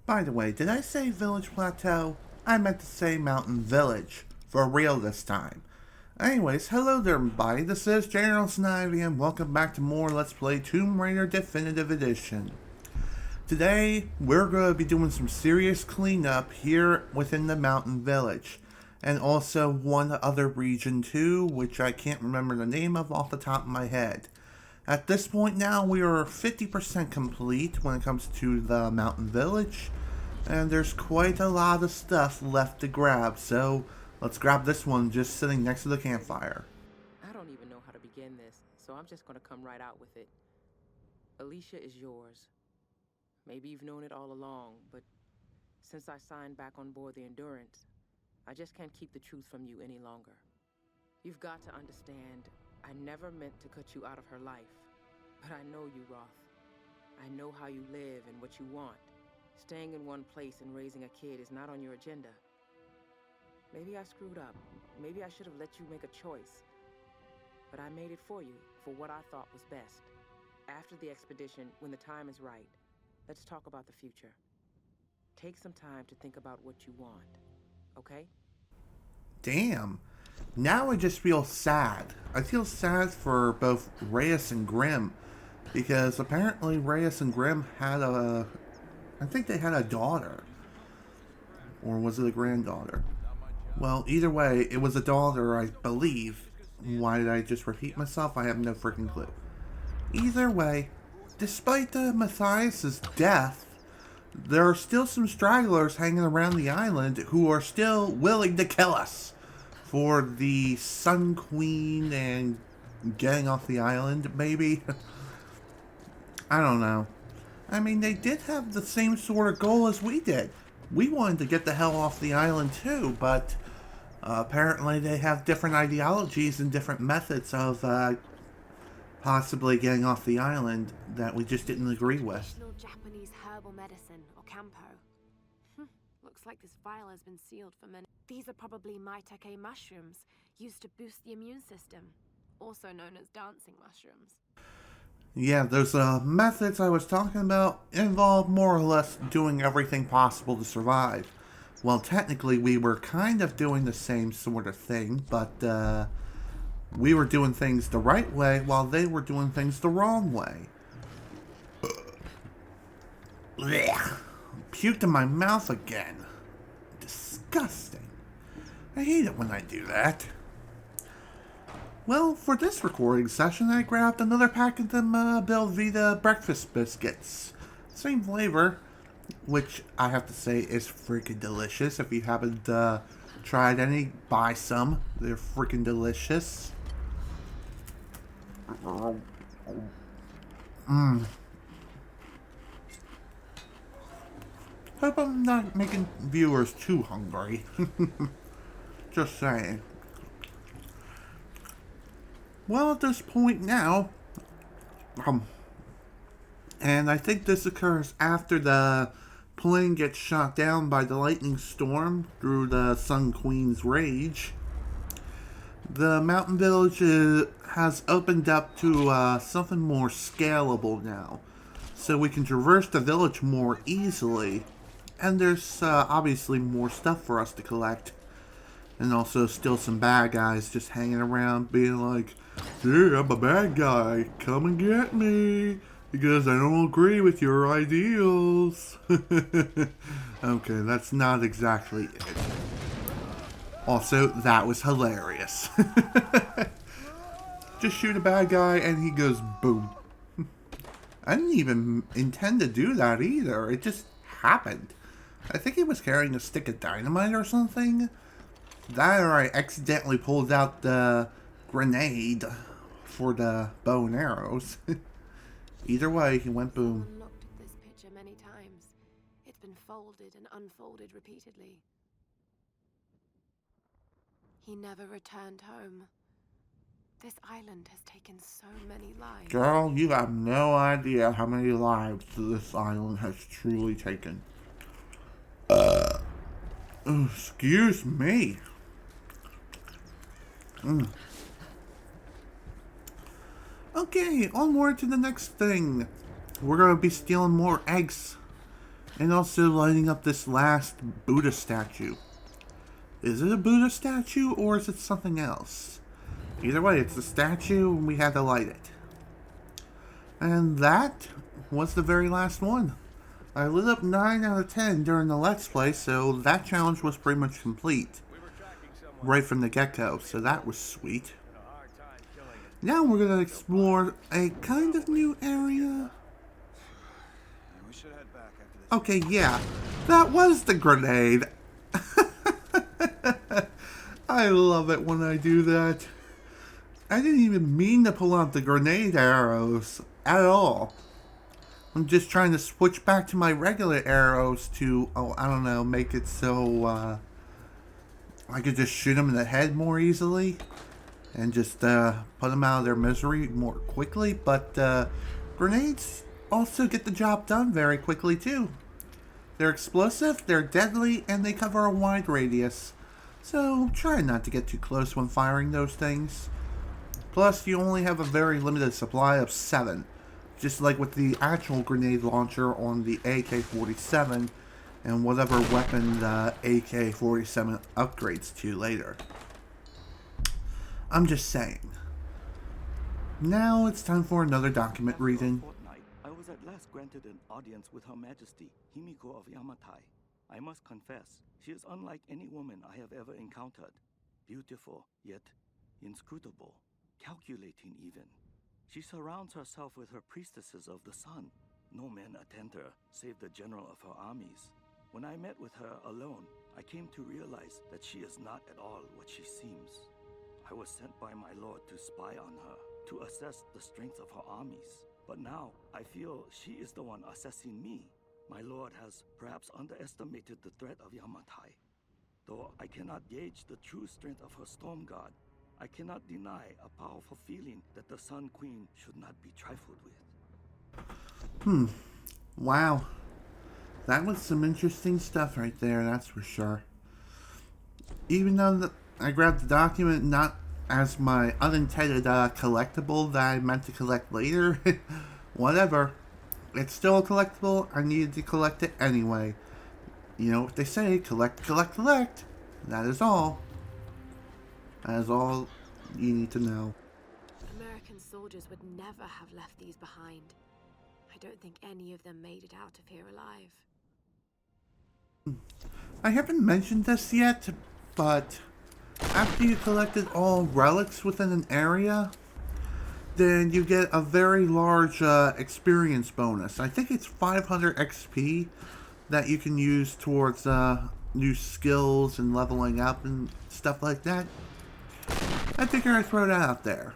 By the way, did I say Village Plateau? I meant to say Mountain Village. For real this time. Anyways, hello there everybody, this is General Snivy and welcome back to more Let's Play Tomb Raider Definitive Edition. Today, we're going to be doing some serious cleanup here within the Mountain Village. And also one other region too, which I can't remember the name of off the top of my head. At this point now, we are 50% complete when it comes to the Mountain Village. And there's quite a lot of stuff left to grab, so let's grab this one just sitting next to the campfire. I don't even know how to begin this, so I'm just gonna come right out with it. Alicia is yours. Maybe you've known it all along, but since I signed back on board the Endurance, I just can't keep the truth from you any longer. You've got to understand, I never meant to cut you out of her life, but I know you, Roth. I know how you live and what you want. Staying in one place and raising a kid is not on your agenda. Maybe I screwed up. Maybe I should have let you make a choice. But I made it for you, for what I thought was best. After the expedition, when the time is right, let's talk about the future. Take some time to think about what you want, okay? Damn. Now I just feel sad. I feel sad for both Reyes and Grimm, because apparently Reyes and Grimm had I think they had a daughter. Or was it a granddaughter? Well, either way, it was a daughter, I believe. Why did I just repeat myself? I have no freaking clue. Either way, despite Matthias's death, there are still some stragglers hanging around the island who are still willing to kill us for the Sun Queen and getting off the island, maybe? I don't know. I mean, they did have the same sort of goal as we did. We wanted to get the hell off the island too, but apparently they have different ideologies and different methods of possibly getting off the island that we just didn't agree with. Traditional Japanese herbal medicine, or kampo. Looks like this vial has been sealed for many. These are probably maitake mushrooms, used to boost the immune system, also known as dancing mushrooms. Yeah, those methods I was talking about involve more or less doing everything possible to survive. Well, technically we were kind of doing the same sort of thing, but we were doing things the right way while they were doing things the wrong way. Blech. Puked in my mouth again. Disgusting. I hate it when I do that. Well, for this recording session, I grabbed another pack of them Belvita breakfast biscuits. Same flavor, which I have to say is freaking delicious. If you haven't tried any, buy some. They're freaking delicious. Hope I'm not making viewers too hungry. Just saying. Well, at this point now, and I think this occurs after the plane gets shot down by the lightning storm through the Sun Queen's rage. The Mountain Village has opened up to something more scalable now, so we can traverse the village more easily, and there's obviously more stuff for us to collect. And also still some bad guys just hanging around being like, "Yeah, I'm a bad guy. Come and get me. Because I don't agree with your ideals." Okay, that's not exactly it. Also, that was hilarious. Just shoot a bad guy and he goes boom. I didn't even intend to do that either. It just happened. I think he was carrying a stick of dynamite or something. That or I accidentally pulled out the grenade for the bow and arrows. Either way, he went boom. Someone looked at this picture many times. It's been folded and unfolded repeatedly. He never returned home. This island has taken so many lives. Girl, you have no idea how many lives this island has truly taken. Excuse me. Okay, onward to the next thing. We're gonna be stealing more eggs And also lighting up this last Buddha statue. Is it a Buddha statue or is it something else? Either way, it's a statue and we had to light it. And that was the very last one. I lit up 9 out of 10 during the Let's Play, so that challenge was pretty much complete. Right from the get-go, so that was sweet. Now we're going to explore a kind of new area. Okay, yeah, that was the grenade. I love it when I do that. I didn't even mean to pull out the grenade arrows at all. I'm just trying to switch back to my regular arrows to, I don't know, make it so I could just shoot them in the head more easily and just put them out of their misery more quickly. But grenades also get the job done very quickly too. They're explosive, they're deadly, and they cover a wide radius. So try not to get too close when firing those things. Plus, you only have a very limited supply of 7. Just like with the actual grenade launcher on the AK-47 and whatever weapon the AK-47 upgrades to later. I'm just saying. Now it's time for another document reading. I was at last granted an audience with Her Majesty, Himiko of Yamatai. I must confess, she is unlike any woman I have ever encountered. Beautiful, yet inscrutable, calculating even. She surrounds herself with her priestesses of the sun. No men attend her, save the general of her armies. When I met with her alone, I came to realize that she is not at all what she seems. I was sent by my lord to spy on her, to assess the strength of her armies. But now, I feel she is the one assessing me. My lord has perhaps underestimated the threat of Yamatai. Though I cannot gauge the true strength of her storm god, I cannot deny a powerful feeling that the Sun Queen should not be trifled with. Wow. That was some interesting stuff right there, that's for sure. Even though I grabbed the document not as my unintended collectible that I meant to collect later, whatever. It's still a collectible, I needed to collect it anyway. You know what they say, collect, collect, collect. That is all. That is all you need to know. American soldiers would never have left these behind. I don't think any of them made it out of here alive. I haven't mentioned this yet, but after you collected all relics within an area, then you get a very large experience bonus. I think it's 500 XP that you can use towards new skills and leveling up and stuff like that. I figure I'd throw that out there.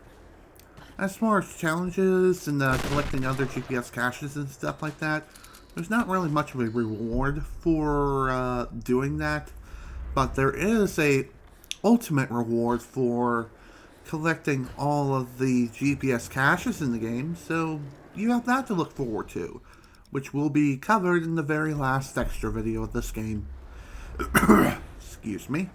As far as challenges and collecting other GPS caches and stuff like that, there's not really much of a reward for doing that, but there is a ultimate reward for collecting all of the GPS caches in the game, so you have that to look forward to, which will be covered in the very last extra video of this game. Excuse me.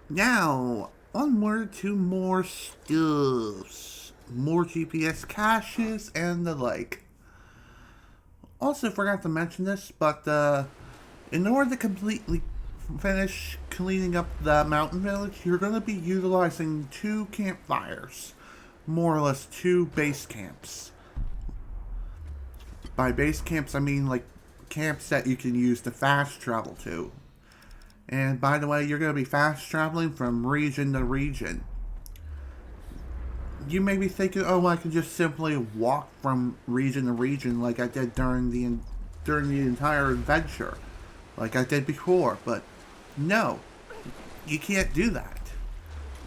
Now, onward to more stuffs. More GPS caches and the like. Also forgot to mention this, but in order to completely finish cleaning up the mountain village, you're going to be utilizing 2 campfires. More or less 2 base camps. By base camps, I mean like camps that you can use to fast travel to. And by the way, you're going to be fast traveling from region to region. You may be thinking, oh, I can just simply walk from region to region like I did during the entire adventure, like I did before. But no, you can't do that.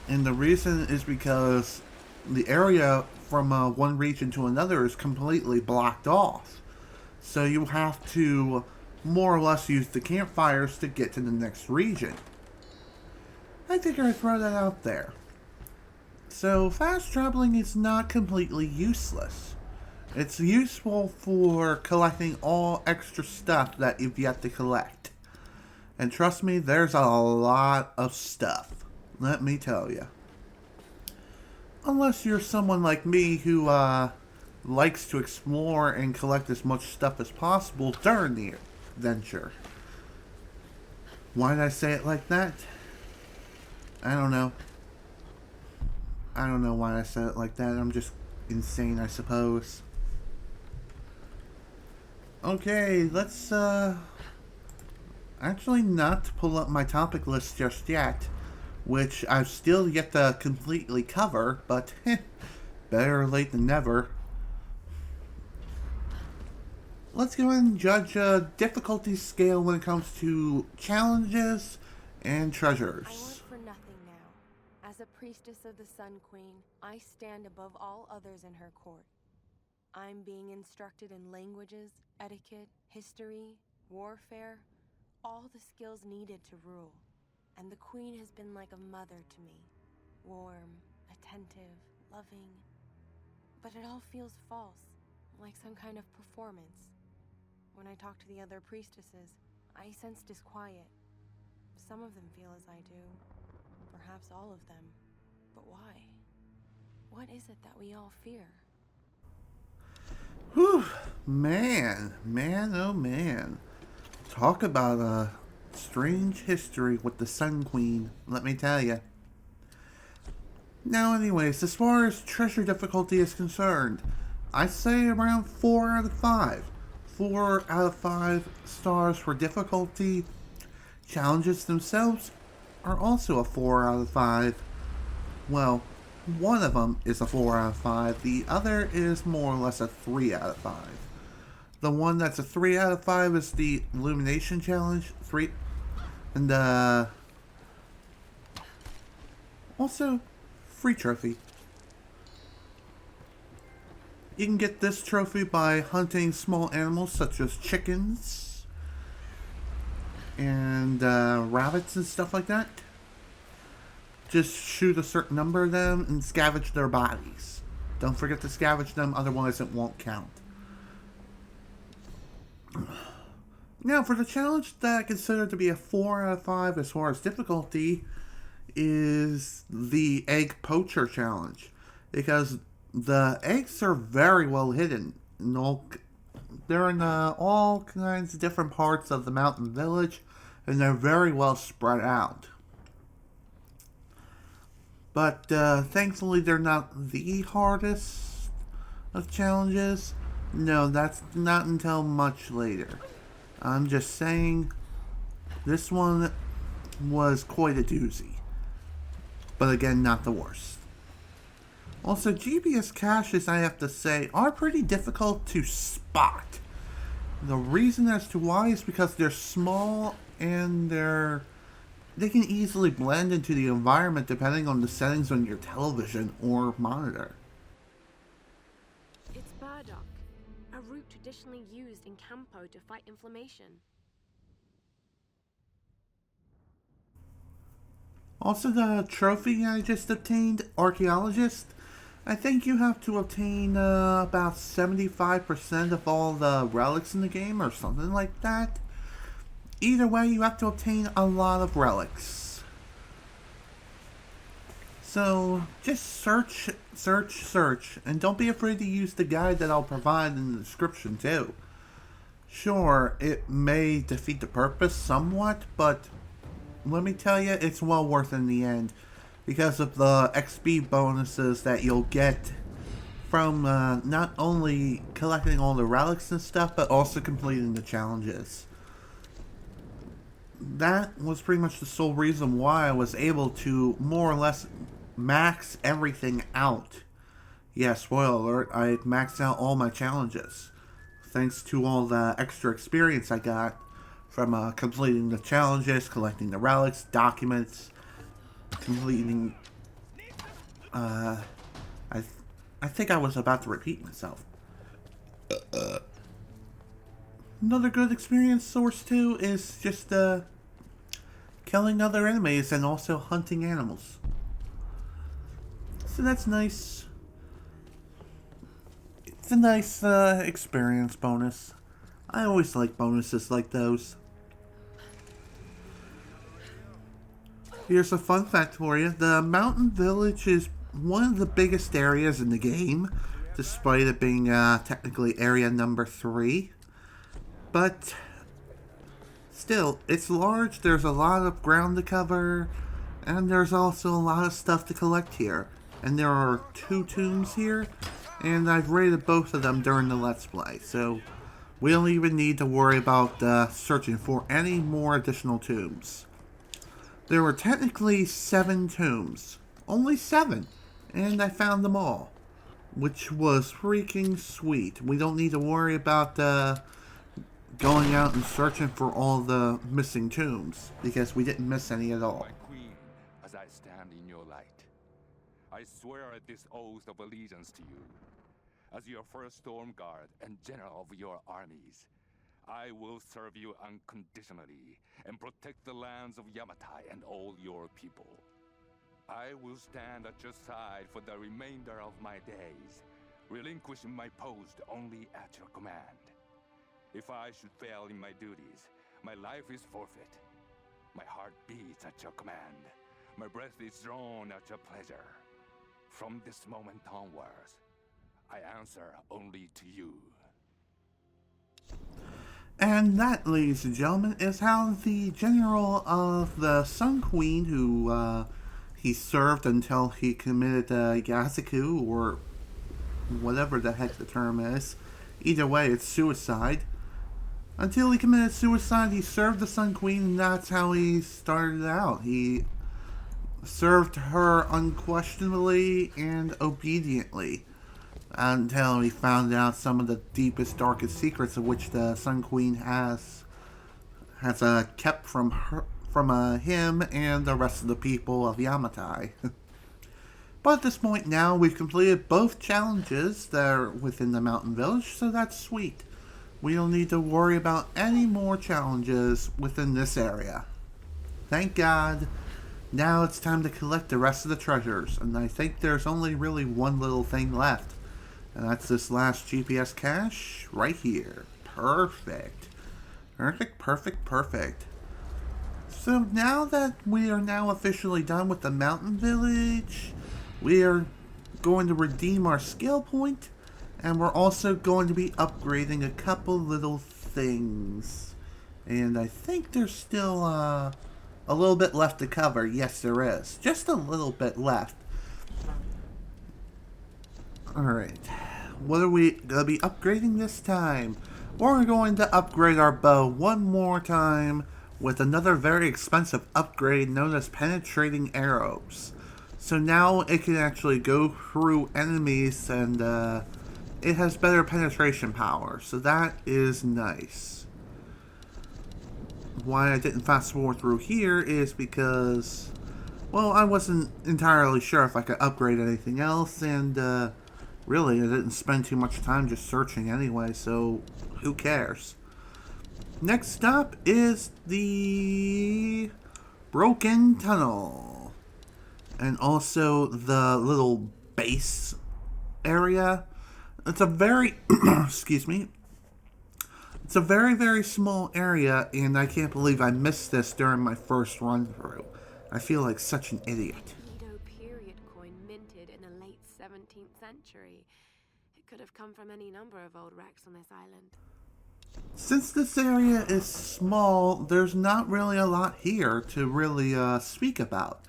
And the reason is because the area from one region to another is completely blocked off. So you have to more or less use the campfires to get to the next region. I figure I'd throw that out there. So fast traveling is not completely useless. It's useful for collecting all extra stuff that you've yet to collect. And trust me, there's a lot of stuff. Let me tell you. Unless you're someone like me who likes to explore and collect as much stuff as possible during the adventure. Why did I say it like that? I don't know. I don't know why I said it like that. I'm just insane, I suppose. Okay, let's actually not pull up my topic list just yet, which I've still yet to completely cover, but better late than never. Let's go ahead and judge a difficulty scale when it comes to challenges and treasures. I want for nothing now. As a priestess of the Sun Queen, I stand above all others in her court. I'm being instructed in languages, etiquette, history, warfare, all the skills needed to rule. And the Queen has been like a mother to me. Warm, attentive, loving. But it all feels false, like some kind of performance. When I talk to the other priestesses, I sense disquiet. Some of them feel as I do. Perhaps all of them. But why? What is it that we all fear? Whew, man, oh man. Talk about a strange history with the Sun Queen, let me tell you. Now anyways, as far as treasure difficulty is concerned, I say around 4 out of 5. 4 out of 5 stars for difficulty. Challenges themselves are also a 4 out of 5. Well, one of them is a 4 out of 5. The other is more or less a 3 out of 5. The one that's a 3 out of 5 is the Illumination Challenge. 3. And, also, free trophy. You can get this trophy by hunting small animals such as chickens and rabbits and stuff like that. Just shoot a certain number of them and scavenge their bodies. Don't forget to scavenge them, otherwise it won't count. Now, for the challenge that I consider to be a 4 out of 5 as far as difficulty is the Egg Poacher Challenge. Because the eggs are very well hidden. They're in all kinds of different parts of the mountain village, and they're very well spread out. But thankfully they're not the hardest of challenges. No, that's not until much later. I'm just saying, this one was quite a doozy. But again, not the worst. Also, GPS caches, I have to say, are pretty difficult to spot. The reason as to why is because they're small and they can easily blend into the environment depending on the settings on your television or monitor. It's burdock, a root traditionally used in Campo to fight inflammation. Also, the trophy I just obtained, Archaeologist, I think you have to obtain about 75% of all the relics in the game or something like that. Either way, you have to obtain a lot of relics. So, just search, and don't be afraid to use the guide that I'll provide in the description too. Sure, it may defeat the purpose somewhat, but let me tell you, it's well worth it in the end. Because of the XP bonuses that you'll get from not only collecting all the relics and stuff, but also completing the challenges. That was pretty much the sole reason why I was able to more or less max everything out. Yeah, spoiler alert, I maxed out all my challenges. Thanks to all the extra experience I got from completing the challenges, collecting the relics, documents, completing, I think I was about to repeat myself. Another good experience source too is just killing other enemies and also hunting animals. So that's nice. It's a nice experience bonus. I always like bonuses like those. Here's a fun fact for you. The mountain village is one of the biggest areas in the game, despite it being technically area number 3. But still, it's large, there's a lot of ground to cover, and there's also a lot of stuff to collect here. And there are 2 tombs here, and I've raided both of them during the Let's Play, so we don't even need to worry about searching for any more additional tombs. There were technically 7 tombs. Only 7. And I found them all. Which was freaking sweet. We don't need to worry about going out and searching for all the missing tombs. Because we didn't miss any at all. My queen, as I stand in your light, I swear this oath of allegiance to you. As your first storm guard and general of your armies, I will serve you unconditionally and protect the lands of Yamatai and all your people. I will stand at your side for the remainder of my days, relinquishing my post only at your command. If I should fail in my duties, my life is forfeit. My heart beats at your command. My breath is drawn at your pleasure. From this moment onwards, I answer only to you. And that, ladies and gentlemen, is how the general of the Sun Queen, who he served until he committed Yazaku, or whatever the heck the term is. Either way, it's suicide. Until he committed suicide, he served the Sun Queen, and that's how he started out. He served her unquestionably and obediently until he found out some of the deepest, darkest secrets of which the Sun Queen has kept from her, from him and the rest of the people of Yamatai. But at this point now, we've completed both challenges that are within the mountain village, so that's sweet. We don't need to worry about any more challenges within this area. Thank God. Now it's time to collect the rest of the treasures, and I think there's only really one little thing left. And that's this last GPS cache right here. Perfect. Perfect, perfect, perfect. So now that we are now officially done with the mountain village, we are going to redeem our skill point, and we're also going to be upgrading a couple little things. And I think there's still a little bit left to cover. Yes, there is. Just a little bit left. Alright. What are we going to be upgrading this time? We're going to upgrade our bow one more time with another very expensive upgrade known as penetrating arrows. So now it can actually go through enemies, and it has better penetration power. So that is nice. Why I didn't fast forward through here is because, well, I wasn't entirely sure if I could upgrade anything else, and really I didn't spend too much time just searching anyway, so who cares? Next up is the Broken Tunnel, and also the little base area. It's a very, excuse me, it's a very, very small area, and I can't believe I missed this during my first run through. I feel like such an idiot. Edo period coin minted in the late 17th century. It could have come from any number of old wrecks on this island. Since this area is small, there's not really a lot here to really speak about.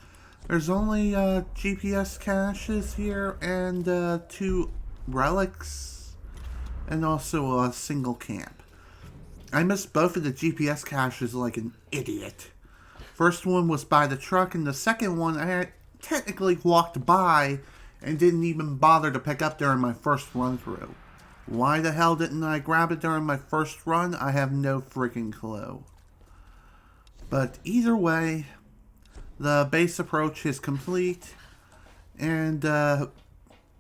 There's only GPS caches here and 2 relics, and also a single camp. I missed both of the GPS caches like an idiot. First one was by the truck, and the second one I had technically walked by and didn't even bother to pick up during my first run through. Why the hell didn't I grab it during my first run? I have no freaking clue. But either way, the base approach is complete, and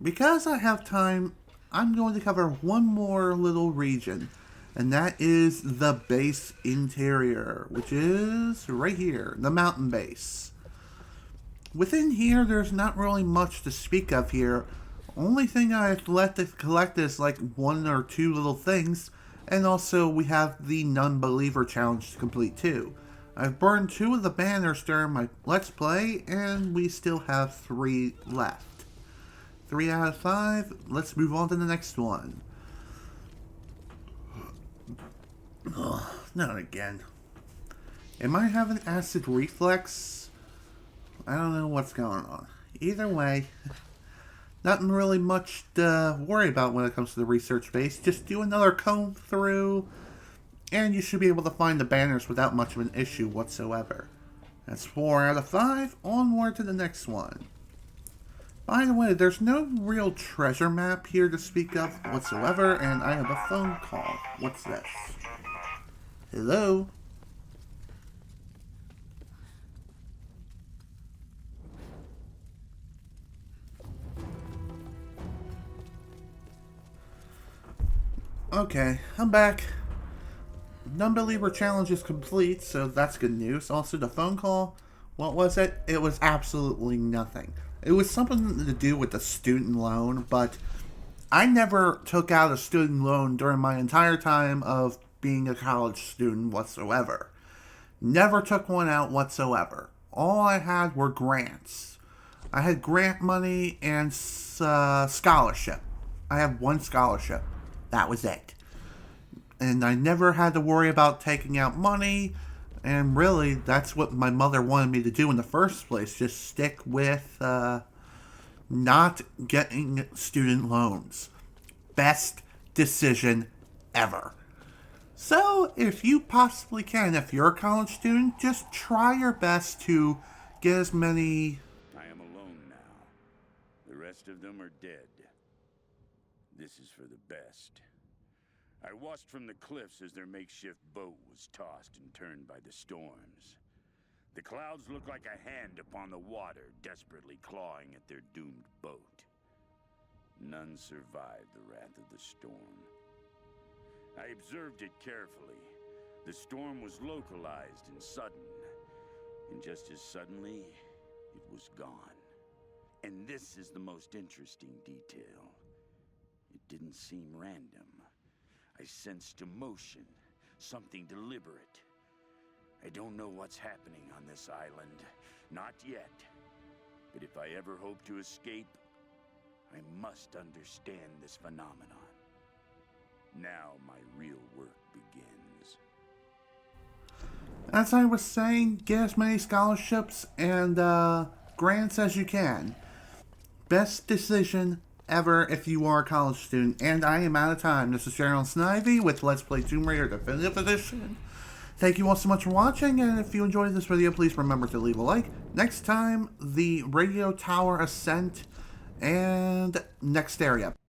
because I have time, I'm going to cover one more little region, and that is the base interior, which is right here, the mountain base. Within here, there's not really much to speak of here. Only thing I've left to collect is like 1 or 2 little things, and also we have the non-believer challenge to complete too. I've burned 2 of the banners during my Let's Play, and we still have 3 left. 3 out of 5. Let's move on to the next one. Ugh, not again. Am I having acid reflux? I don't know what's going on. Either way, nothing really much to worry about when it comes to the research base. Just do another comb through, and you should be able to find the banners without much of an issue whatsoever. That's 4 out of 5. Onward to the next one. By the way, there's no real treasure map here to speak of whatsoever, and I have a phone call. What's this? Hello? Okay, I'm back. Non-believer challenge is complete, so that's good news. Also, the phone call, what was it? It was absolutely nothing. It was something to do with the student loan, but I never took out a student loan during my entire time of being a college student whatsoever. Never took one out whatsoever. All I had were grants. I had grant money and scholarship. I have one scholarship. That was it. And I never had to worry about taking out money. And really, that's what my mother wanted me to do in the first place. Just stick with not getting student loans. Best decision ever. So, if you possibly can, if you're a college student, just try your best to get as many... I am alone now. The rest of them are dead. This is for the best. I watched from the cliffs as their makeshift boat was tossed and turned by the storms. The clouds looked like a hand upon the water, desperately clawing at their doomed boat. None survived the wrath of the storm. I observed it carefully. The storm was localized and sudden, and just as suddenly, it was gone. And this is the most interesting detail. It didn't seem random. I sensed emotion, something deliberate. I don't know what's happening on this island, not yet. But if I ever hope to escape, I must understand this phenomenon. Now my real work begins. As I was saying, get as many scholarships and grants as you can. Best decision ever if you are a college student. And I am out of time. This is General Snivy with Let's Play Tomb Raider Definitive Edition. Thank you all so much for watching, and if you enjoyed this video, please remember to leave a like. Next time, the Radio Tower Ascent and next area.